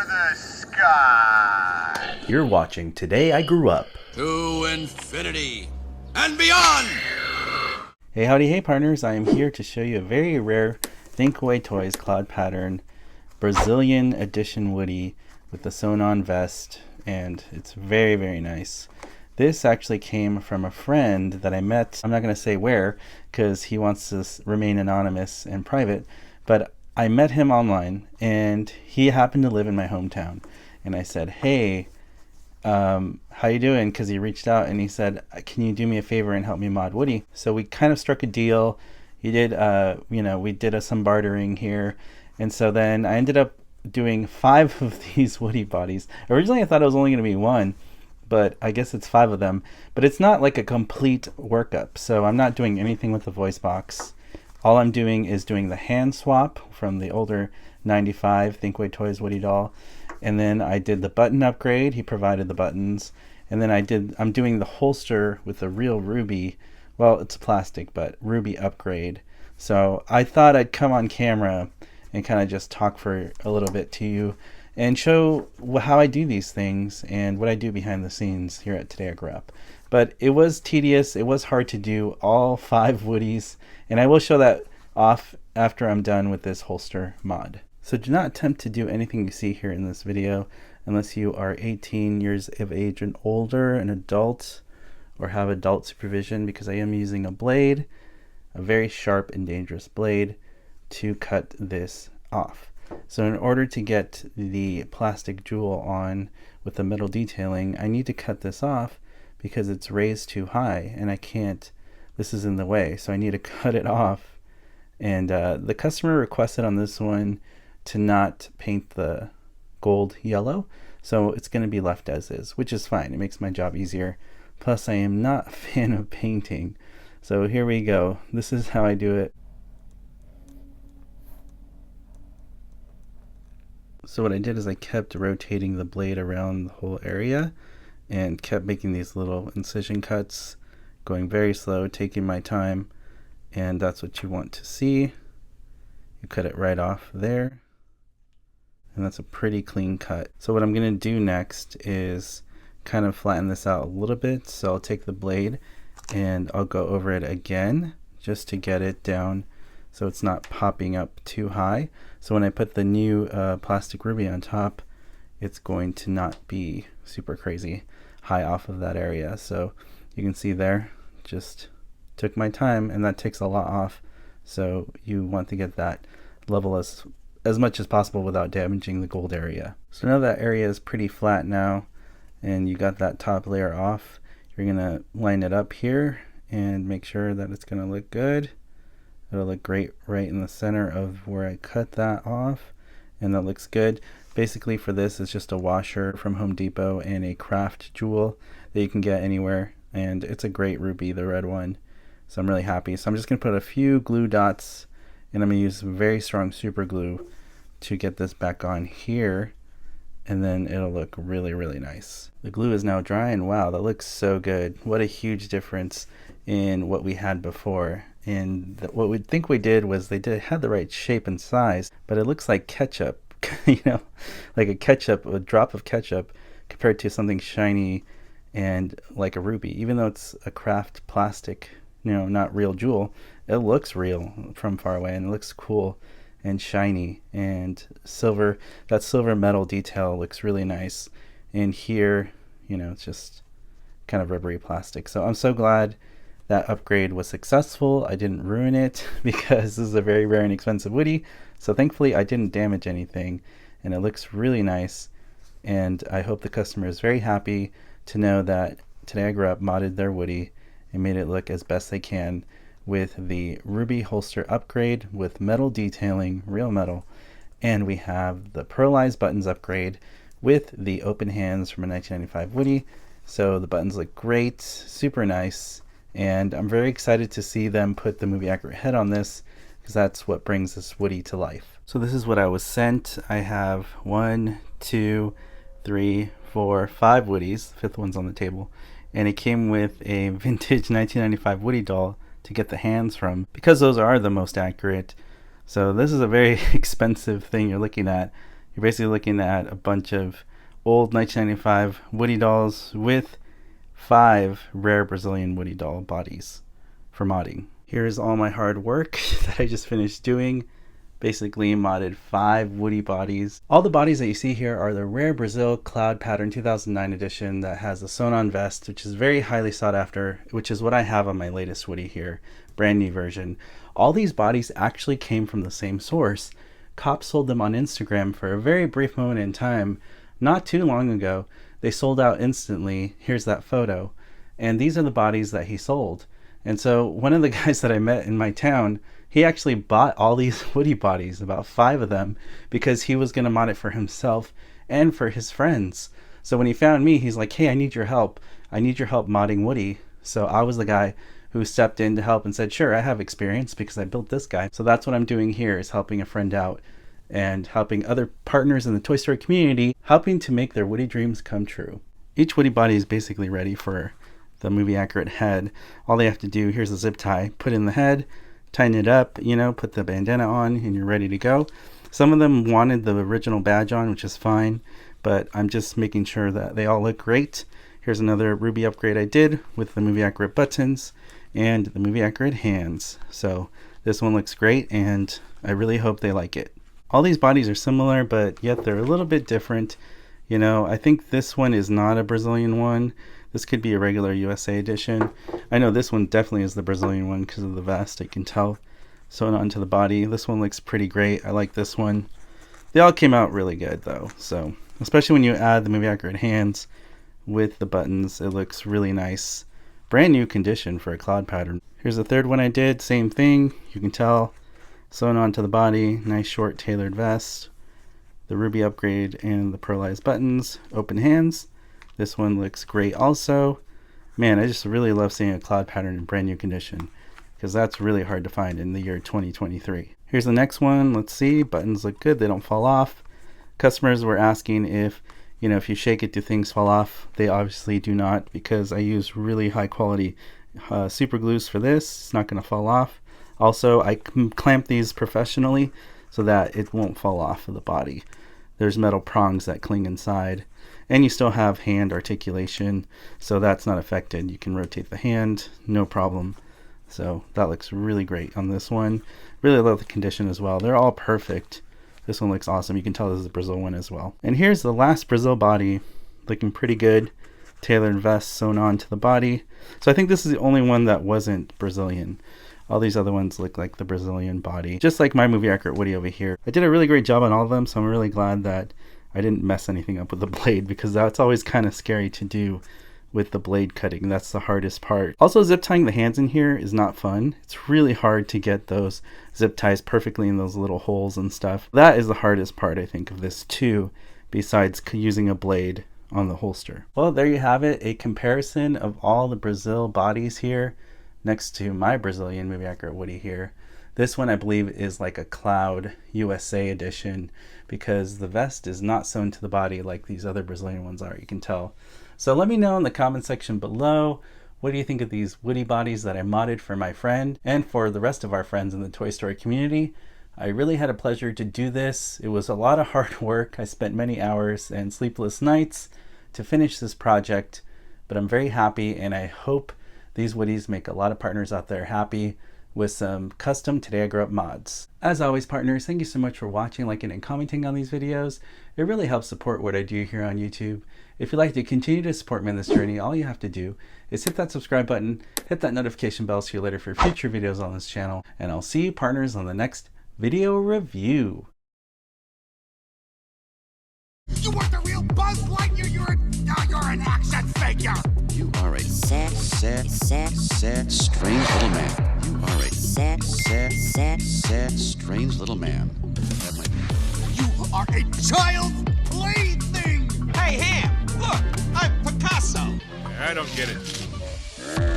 the sky. You're watching Today I Grew Up. To infinity and beyond! Hey howdy hey partners, I am here to show you a very rare Thinkway Toys cloud pattern Brazilian edition Woody with the sewn on vest, and it's very, very nice. This actually came from a friend that I met. I'm not going to say where because he wants to remain anonymous and private, but I met him online and he happened to live in my hometown. And I said, hey, how you doing? Because he reached out and he said, can you do me a favor and help me mod Woody? So we kind of struck a deal. He did, we did some bartering here. And so then I ended up doing 5 of these Woody bodies. Originally I thought it was only going to be 1, but I guess it's 5 of them. But it's not like a complete workup, so I'm not doing anything with the voice box. All I'm doing is doing the hand swap from the older 95 Thinkway Toys Woody doll, and then I did the button upgrade. He provided the buttons, and then I'm doing the holster with the real ruby. Well, it's plastic, but ruby upgrade. So I thought I'd come on camera and kind of just talk for a little bit to you and show how I do these things and what I do behind the scenes here at Today I Grew Up. But it was tedious. It was hard to do all 5 Woodies, and I will show that off after I'm done with this holster mod. So do not attempt to do anything you see here in this video unless you are 18 years of age and older, an adult, or have adult supervision, because I am using a blade, a very sharp and dangerous blade, to cut this off. So in order to get the plastic jewel on with the metal detailing, I need to cut this off because it's raised too high and I can't, this is in the way, so I need to cut it off. And the customer requested on this one to not paint the gold yellow, so it's going to be left as is, which is fine. It makes my job easier. Plus I am not a fan of painting. So here we go. This is how I do it. So what I did is I kept rotating the blade around the whole area and kept making these little incision cuts, going very slow, taking my time, and that's what you want to see. You cut it right off there, and that's a pretty clean cut. So what I'm going to do next is kind of flatten this out a little bit. So I'll take the blade and I'll go over it again just to get it down so it's not popping up too high. So when I put the new plastic ruby on top, it's going to not be super crazy high off of that area. So you can see there, just took my time, and that takes a lot off. So you want to get that level as much as possible without damaging the gold area. So now that area is pretty flat now, and you got that top layer off, you're gonna line it up here and make sure that it's gonna look good. It'll look great right in the center of where I cut that off, and that looks good. Basically for this, it's just a washer from Home Depot and a craft jewel that you can get anywhere, and it's a great ruby, the red one. So I'm really happy. So I'm just gonna put a few glue dots, and I'm gonna use very strong super glue to get this back on here, and then it'll look really, really nice. The glue is now dry, and wow, that looks so good. What a huge difference in what we had before. And what we think we did was had the right shape and size, but it looks like ketchup, like a drop of ketchup compared to something shiny and like a ruby. Even though it's a craft plastic, not real jewel, it looks real from far away, and it looks cool and shiny, and silver. That silver metal detail looks really nice. And here, it's just kind of rubbery plastic. So I'm so glad that upgrade was successful. I didn't ruin it because this is a very rare and expensive Woody. So thankfully I didn't damage anything, and it looks really nice. And I hope the customer is very happy to know that Today I Grew Up modded their Woody and made it look as best they can with the ruby holster upgrade with metal detailing, real metal. And we have the pearlized buttons upgrade with the open hands from a 1995 Woody. So the buttons look great, super nice. And I'm very excited to see them put the movie accurate head on this, because that's what brings this Woody to life. So this is what I was sent. I have 1, 2, 3, 4, 5 Woodies. The 5th one's on the table. And it came with a vintage 1995 Woody doll to get the hands from, because those are the most accurate. So this is a very expensive thing you're looking at. You're basically looking at a bunch of old 1995 Woody dolls with 5 rare Brazilian Woody doll bodies for modding. Here's all my hard work that I just finished doing. Basically modded 5 Woody bodies. All the bodies that you see here are the Rare Brazil Cloud Pattern 2009 edition that has a sewn-on vest, which is very highly sought after, which is what I have on my latest Woody here, brand new version. All these bodies actually came from the same source. Cop sold them on Instagram for a very brief moment in time, not too long ago. They sold out instantly. Here's that photo. And these are the bodies that he sold. And so one of the guys that I met in my town, he actually bought all these Woody bodies, about 5 of them, because he was going to mod it for himself and for his friends. So when he found me, he's like, hey, I need your help. I need your help modding Woody. So I was the guy who stepped in to help and said, sure, I have experience because I built this guy. So that's what I'm doing here, is helping a friend out and helping other partners in the Toy Story community, helping to make their Woody dreams come true. Each Woody body is basically ready for the movie accurate head. All they have to do, here's a zip tie, put in the head, tighten it up, you know, put the bandana on, and you're ready to go. Some of them wanted the original badge on, which is fine, but I'm just making sure that they all look great. Here's another Ruby upgrade I did with the movie accurate buttons and the movie accurate hands. So this one looks great, and I really hope they like it. All these bodies are similar, but yet they're a little bit different. You know, I think this one is not a Brazilian one. This could be a regular USA edition. I know this one definitely is the Brazilian one because of the vest. I can tell. Sewn onto the body. This one looks pretty great. I like this one. They all came out really good though. So especially when you add the movie accurate hands with the buttons, it looks really nice. Brand new condition for a cloud pattern. Here's the third one I did. Same thing. You can tell. Sewn onto the body. Nice short tailored vest. The Ruby upgrade and the pearlized buttons. Open hands. This one looks great also. Man, I just really love seeing a cloud pattern in brand new condition, because that's really hard to find in the year 2023. Here's the next one. Let's see. Buttons look good. They don't fall off. Customers were asking if, you know, if you shake it, do things fall off? They obviously do not, because I use really high quality super glues for this. It's not going to fall off. Also, I clamp these professionally so that it won't fall off of the body. There's metal prongs that cling inside. And you still have hand articulation, so that's not affected. You can rotate the hand, no problem. So that looks really great on this one. Really love the condition as well. They're all perfect. This one looks awesome. You can tell this is a Brazil one as well. And here's the last Brazil body, looking pretty good. Tailored vest sewn onto the body. So I think this is the only one that wasn't Brazilian. All these other ones look like the Brazilian body, just like my movie accurate Woody over here. I did a really great job on all of them, so I'm really glad that I didn't mess anything up with the blade, because that's always kind of scary to do with the blade cutting. That's the hardest part. Also, zip tying the hands in here is not fun. It's really hard to get those zip ties perfectly in those little holes and stuff. That is the hardest part, I think, of this too, besides using a blade on the holster. Well, there you have it, a comparison of all the Brazil bodies here next to my Brazilian movie accurate Woody here. This one I believe is like a Cloud USA edition, because the vest is not sewn to the body like these other Brazilian ones are, you can tell. So let me know in the comment section below, what do you think of these Woody bodies that I modded for my friend and for the rest of our friends in the Toy Story community. I really had a pleasure to do this. It was a lot of hard work. I spent many hours and sleepless nights to finish this project, but I'm very happy, and I hope these Woodies make a lot of partners out there happy with some custom Today I Grew Up mods. As always, partners, thank you so much for watching, liking, and commenting on these videos. It really helps support what I do here on YouTube. If you'd like to continue to support me in this journey, all you have to do is hit that subscribe button, hit that notification bell, see you later for future videos on this channel, and I'll see you, partners, on the next video review. You weren't the real Buzz Lightyear. You're an action figure. You are a sad, strange little man. You are a sad, strange little man. You are a child's plaything. Hey, Ham, look, I'm Picasso. I don't get it.